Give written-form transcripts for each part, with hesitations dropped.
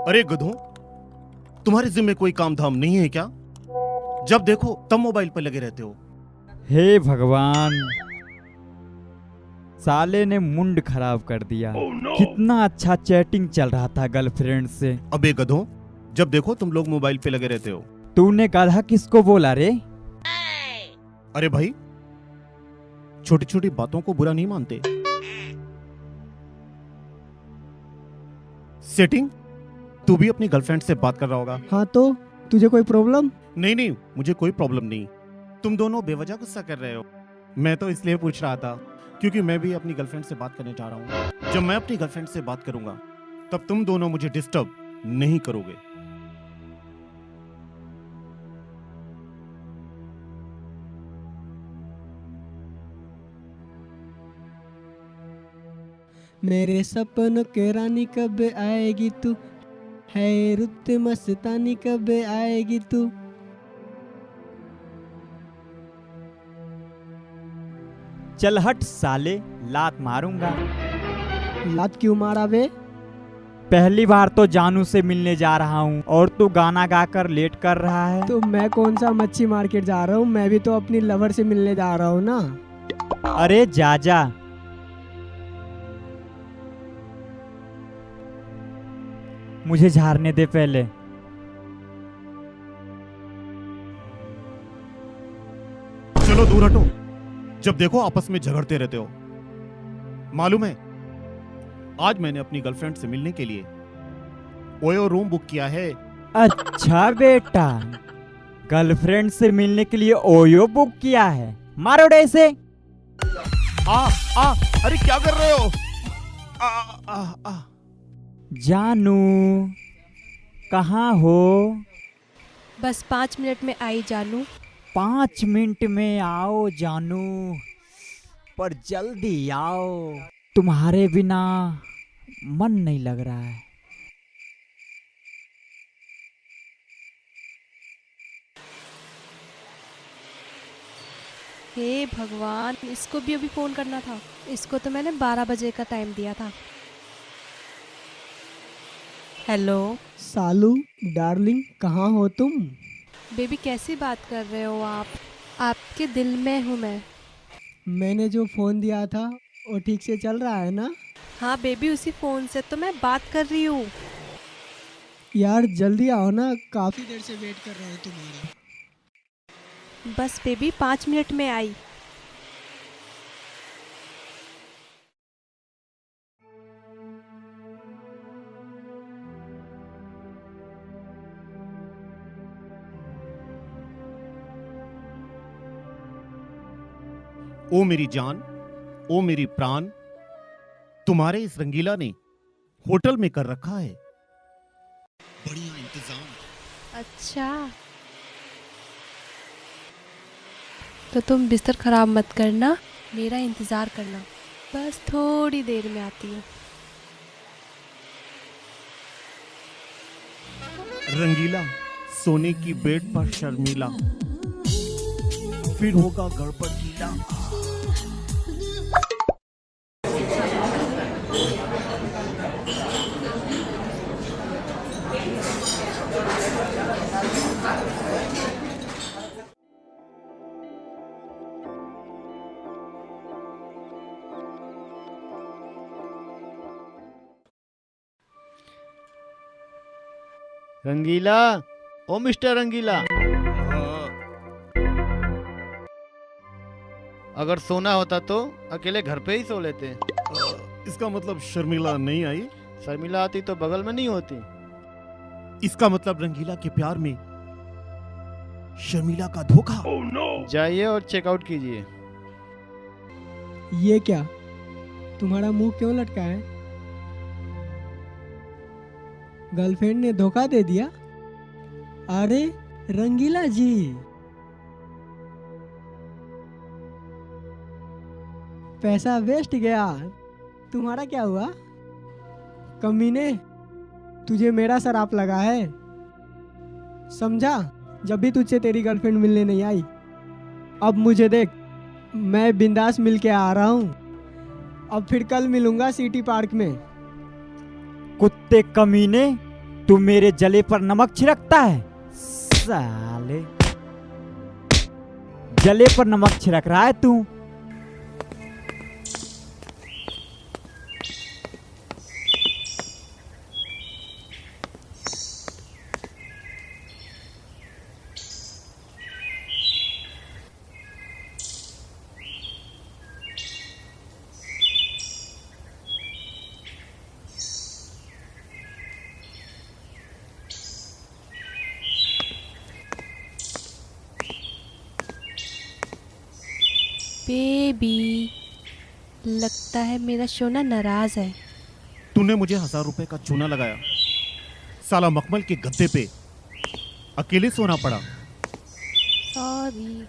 अरे गधों, तुम्हारे जिम्मे कोई काम धाम नहीं है क्या? जब देखो तब मोबाइल पर लगे रहते हो। हे भगवान, साले ने मुंड खराब कर दिया। कितना अच्छा चैटिंग चल रहा था गर्लफ्रेंड से। अबे गधों, जब देखो तुम लोग मोबाइल पे लगे रहते हो। तूने गधा किसको बोला रे? अरे भाई, छोटी छोटी बातों को बुरा नहीं मानते। सेटिंग, तू भी अपनी गर्लफ्रेंड से बात कर रहा होगा। हाँ तो तुझे कोई प्रॉब्लम? नहीं नहीं, मुझे कोई प्रॉब्लम नहीं। तुम दोनों बेवजह गुस्सा कर रहे हो। मैं तो इसलिए पूछ रहा था क्योंकि मैं भी अपनी गर्लफ्रेंड से बात करने जा रहा हूँ। जब मैं अपनी गर्लफ्रेंड से बात करूंगा तब तुम दोनों मुझे डिस्टर्ब नहीं करोगे। मेरे सपनों के रानी कब आएगी तू, है रुत मस्तानी कब आएगी तू। चल हट साले, लात मारूंगा। लात क्यों मारा बे? पहली बार तो जानू से मिलने जा रहा हूँ और तू गाना गाकर लेट कर रहा है। तो मैं कौन सा मच्छी मार्केट जा रहा हूँ, मैं भी तो अपनी लवर से मिलने जा रहा हूँ ना। अरे जा जा। मुझे झाड़ने दे पहले। चलो दूर हटो, जब देखो आपस में झगड़ते रहते हो। मालूम है, आज मैंने अपनी गर्लफ्रेंड से मिलने के लिए ओयो रूम बुक किया है। अच्छा बेटा, गर्लफ्रेंड से मिलने के लिए ओयो बुक किया है। मारो डे से। अरे क्या कर रहे हो? जानू कहाँ हो? बस 5 मिनट में आई जानू। 5 मिनट में आओ जानू, पर जल्दी आओ, तुम्हारे बिना मन नहीं लग रहा है। हे भगवान, इसको भी अभी फ़ोन करना था। इसको तो मैंने 12 बजे का टाइम दिया था। हेलो सालू डार्लिंग, कहाँ हो तुम? बेबी, कैसी बात कर रहे हो आप? आपके दिल में हूँ मैं। मैंने जो फ़ोन दिया था वो ठीक से चल रहा है ना? हाँ बेबी, उसी फ़ोन से तो मैं बात कर रही हूँ। यार जल्दी आओ ना, काफ़ी देर से वेट कर रहा हूँ तुम्हारा। बस बेबी 5 मिनट में आई। ओ मेरी जान, ओ मेरी प्राण, तुम्हारे इस रंगीला ने होटल में कर रखा है बढ़िया इंतजाम। अच्छा, तो तुम बिस्तर खराब मत करना, मेरा इंतज़ार करना। बस थोड़ी देर में आती हूँ। रंगीला सोने की बेड पर शर्मीला, फिर होगा गड़बड़ गीला। रंगीला, ओ मिस्टर रंगीला, अगर सोना होता तो अकेले घर पे ही सो लेते। इसका मतलब शर्मिला नहीं आई? शर्मिला आती तो बगल में नहीं होती। इसका मतलब रंगीला के प्यार में शर्मिला का धोखा। जाइए और चेकआउट कीजिए। ये क्या, तुम्हारा मुंह क्यों लटका है? गर्लफ्रेंड ने धोखा दे दिया? अरे रंगीला जी, पैसा वेस्ट गया। तुम्हारा क्या हुआ? कमीने, तुझे मेरा शराप लगा है, समझा? जब भी तुझसे तेरी गर्लफ्रेंड मिलने नहीं आई। अब मुझे देख, मैं बिंदास मिल के आ रहा हूँ। अब फिर कल मिलूंगा सिटी पार्क में। कुत्ते कमीने, तू मेरे जले पर नमक छिड़कता है? साले, जले पर नमक छिड़क रहा है तू। बेबी, लगता है मेरा सोना नाराज है। तूने मुझे 1000 रुपए का चूना लगाया, साला मखमल के गद्दे पे अकेले सोना पड़ा। सॉरी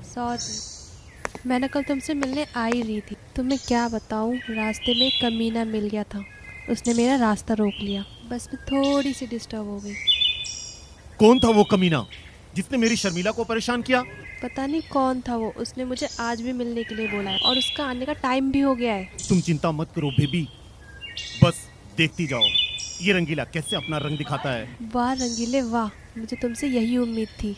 सॉरी, मैंने कल तुमसे मिलने आ ही रही थी। तुम्हें क्या बताऊं, रास्ते में एक कमीना मिल गया था, उसने मेरा रास्ता रोक लिया। बस मैं थोड़ी सी डिस्टर्ब हो गई। कौन था वो कमीना जिसने मेरी शर्मिला को परेशान किया? पता नहीं कौन था वो, उसने मुझे आज भी मिलने के लिए बोला है और उसका आने का टाइम भी हो गया है। तुम चिंता मत करो बेबी, बस देखती जाओ ये रंगीला कैसे अपना रंग दिखाता है। वाह रंगीले वाह, मुझे तुमसे यही उम्मीद थी।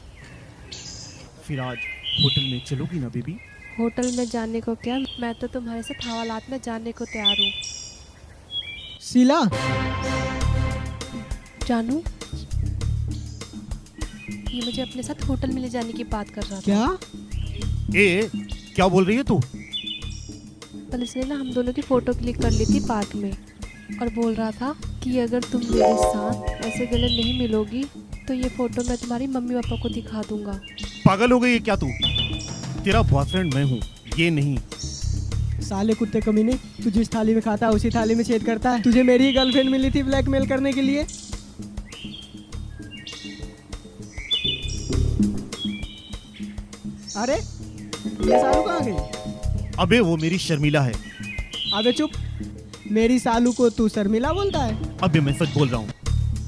फिर आज होटल में चलोगी ना बेबी? होटल में जाने को क्या, मैं तो तुम्हारे साथ हवालात में जाने को तैयार हूँ। शीला, जानू, ये मुझे अपने साथ होटल में ले जाने की बात कर रहा था। क्या? ए क्या बोल रही है तू? कल इसने ना हम दोनों की फोटो क्लिक कर ली थी पार्क में और बोल रहा था कि अगर तुम मेरे साथ ऐसे गले नहीं मिलोगी तो ये फोटो मैं तुम्हारी मम्मी पापा को दिखा दूंगा। पागल हो गई है क्या तू? तेरा बॉयफ्रेंड मैं हूँ, ये नहीं। साले कुत्ते कमीने, तू जिस थाली में खाता है उसी थाली में छेद करता है। तुझे मेरी ही गर्लफ्रेंड मिली थी ब्लैकमेल करने के लिए। अरे ये सालू कहाँ गई? अबे वो मेरी शर्मिला है। अबे चुप, मेरी सालू को तू शर्मिला बोलता है? अबे मैं सच बोल रहा हूँ,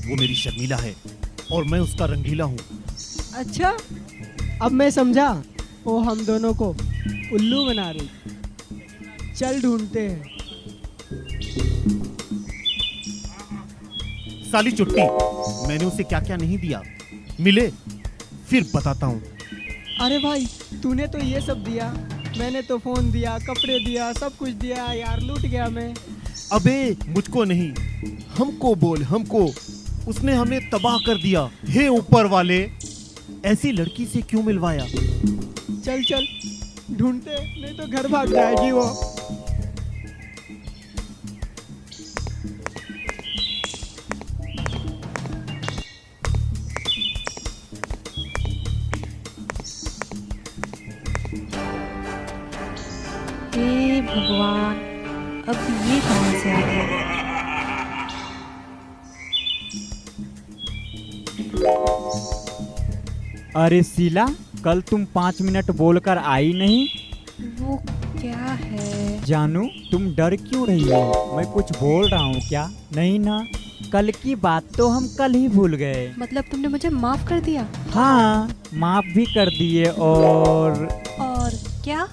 वो मेरी शर्मिला है और मैं उसका रंगीला हूँ। अच्छा, अब मैं समझा, वो हम दोनों को उल्लू बना रही। चल ढूंढते हैं। साली चुट्टी, मैंने उसे क्या क्या नहीं दिया, मिले फिर बताता हूँ। अरे भाई, तूने तो ये सब दिया, मैंने तो फोन दिया, कपड़े दिया, सब कुछ दिया यार, लूट गया मैं। अबे मुझको नहीं, हमको बोल, हमको। उसने हमें तबाह कर दिया। हे ऊपर वाले, ऐसी लड़की से क्यों मिलवाया? चल चल ढूंढते, नहीं तो घर भाग जाएगी वो। हे भगवान, अब ये कहाँ से आ गया? अरे शीला, कल तुम 5 मिनट बोलकर आई नहीं। वो क्या है? जानू, तुम डर क्यों रही हो? मैं कुछ बोल रहा हूँ क्या? नहीं ना, कल की बात तो हम कल ही भूल गए। मतलब तुमने मुझे माफ कर दिया? हाँ, माफ भी कर दिए और क्या?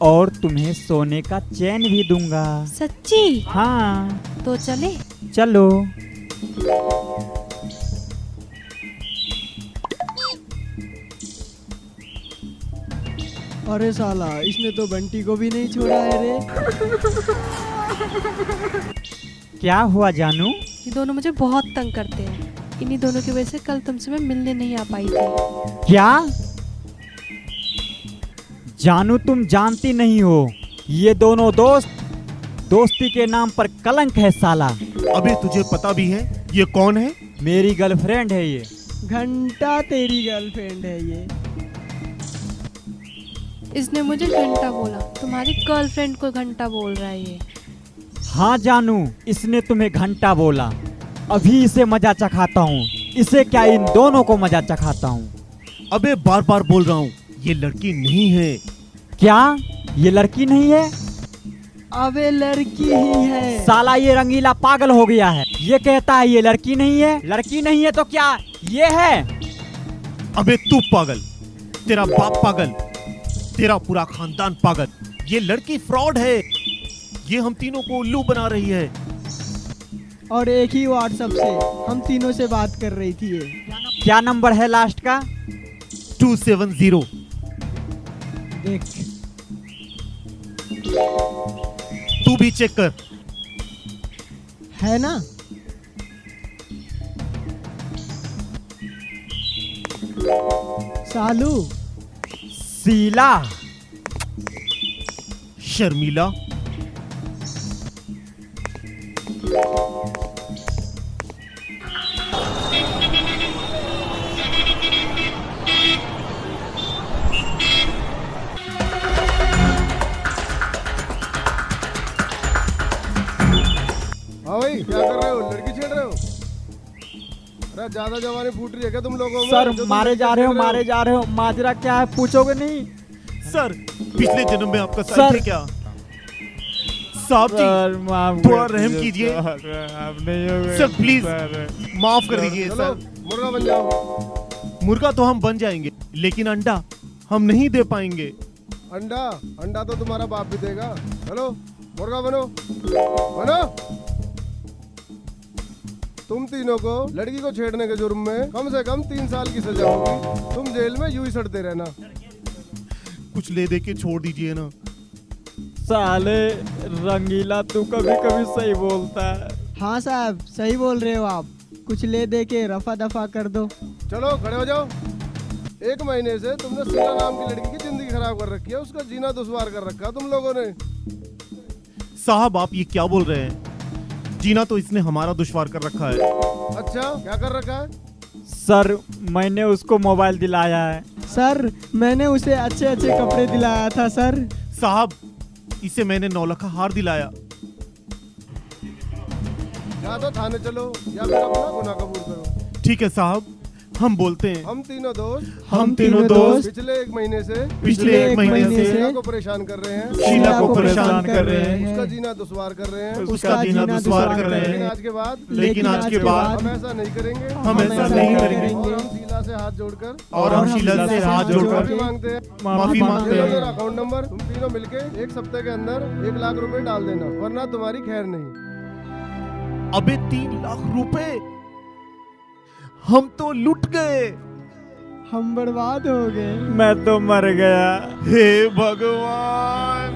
और तुम्हें सोने का चैन भी दूंगा। सच्ची? हाँ, तो चले? चलो। अरे साला, इसने तो बंटी को भी नहीं छोड़ा है रे। क्या हुआ जानू? ये दोनों मुझे बहुत तंग करते हैं। इन्हीं दोनों की वजह से कल तुमसे मैं मिलने नहीं आ पाई थी। क्या? जानू, तुम जानती नहीं हो, ये दोनों दोस्ती के नाम पर कलंक है साला। अबे तुझे पता भी है ये कौन है? मेरी गर्लफ्रेंड है ये। घंटा तेरी गर्लफ्रेंड है ये। इसने मुझे घंटा बोला, तुम्हारी गर्लफ्रेंड को घंटा बोल रहा है ये। हाँ जानू, इसने तुम्हें घंटा बोला। अभी इसे मजा चखाता हूँ। इसे क्या, इन दोनों को मजा चखाता हूँ। अबे बार बार बोल रहा हूँ, ये लड़की नहीं है। क्या ये लड़की नहीं है? अबे लड़की ही है। साला ये रंगीला पागल हो गया है। ये कहता है ये लड़की नहीं है। लड़की नहीं है तो क्या ये है? अबे तू पागल, तेरा बाप पागल, तेरा पूरा खानदान पागल। ये लड़की फ्रॉड है, ये हम तीनों को उल्लू बना रही है। और एक ही व्हाट्सएप से हम तीनों से बात कर रही थी ये। क्या नंबर है लास्ट का? 270। देख, तू भी चेक कर। है ना? सालू, शीला। शर्मिला। हाँ भाई, क्या कर रहे हो? लड़की छेड़ रहे हो? अरे ज्यादा जवानी फूट रही है क्या तुम लोगों में? सर जो तुम मारे लड़की जा रहे हो, छेड़ मारे जा रहे हो। माजरा क्या है पूछोगे नहीं? सर, पिछले जन्म में आपका सर। साथ है क्या? साहब जी, सर माफ थोड़ा कर रहम दीजिए, कीजिए। सर, आप नहीं होगे सर, प्लीज। सर। माफ कर दीजिए चलो सर। मुर्गा बन जाओ। मुर्गा तो हम बन जाएंगे, लेकिन अंडा हम नहीं दे पाएंगे। अंडा अंडा तो तुम्हारा बाप भी देगा। चलो मुर्गा बनो, बनो। तुम तीनों को लड़की को छेड़ने के जुर्म में कम से कम 3 साल की सजा होगी। तुम जेल में यूं ही सड़ते रहना। कुछ ले दे के छोड़ दीजिए ना। साले रंगीला, तू कभी कभी सही बोलता है। हाँ साहब, सही बोल रहे हो आप। कुछ ले दे के रफा दफा कर दो। चलो खड़े हो जाओ। 1 महीने से तुमने शीला नाम की लड़की की जिंदगी खराब कर रखी है। उसका जीना दुश्वार कर रखा है तुम लोगों ने। साहब, आप ये क्या बोल रहे हैं? जीना तो इसने हमारा दुश्वार कर रखा है। अच्छा, क्या कर रखा है? सर मैंने उसको मोबाइल दिलाया है। सर, मैंने उसे अच्छे अच्छे कपड़े दिलाया था सर। साहब, इसे मैंने 9 लाख का हार दिलाया। या तो थाने चलो या फिर अपना गुनाह कबूल करो। ठीक है साहब, हम बोलते हैं। हम तीनों दोस्त हम तीनों दोस्त पिछले 1 महीने से पिछले 1 महीने से शीला को परेशान कर रहे हैं। शीला को परेशान कर रहे हैं। उसका जीना दुश्वार कर रहे हैं। उसका जीना दुश्वार कर रहे लेकिन हैं। आज के बाद लेकिन आज के बाद हम ऐसा नहीं करेंगे। हम ऐसा नहीं करेंगे। और हम शीला से हाथ जोड़कर और हम शीला से हाथ माफी जोड़कर मांगते हैं। माफी मांगते ये लो हैं। मेरा अकाउंट नंबर। तुम तीनों मिलके 1 सप्ताह के अंदर 1 लाख रुपए डाल देना, वरना तुम्हारी खैर नहीं। अबे 3 लाख रुपए, हम तो लुट गए। हम बर्बाद हो गए। मैं तो मर गया। हे भगवान।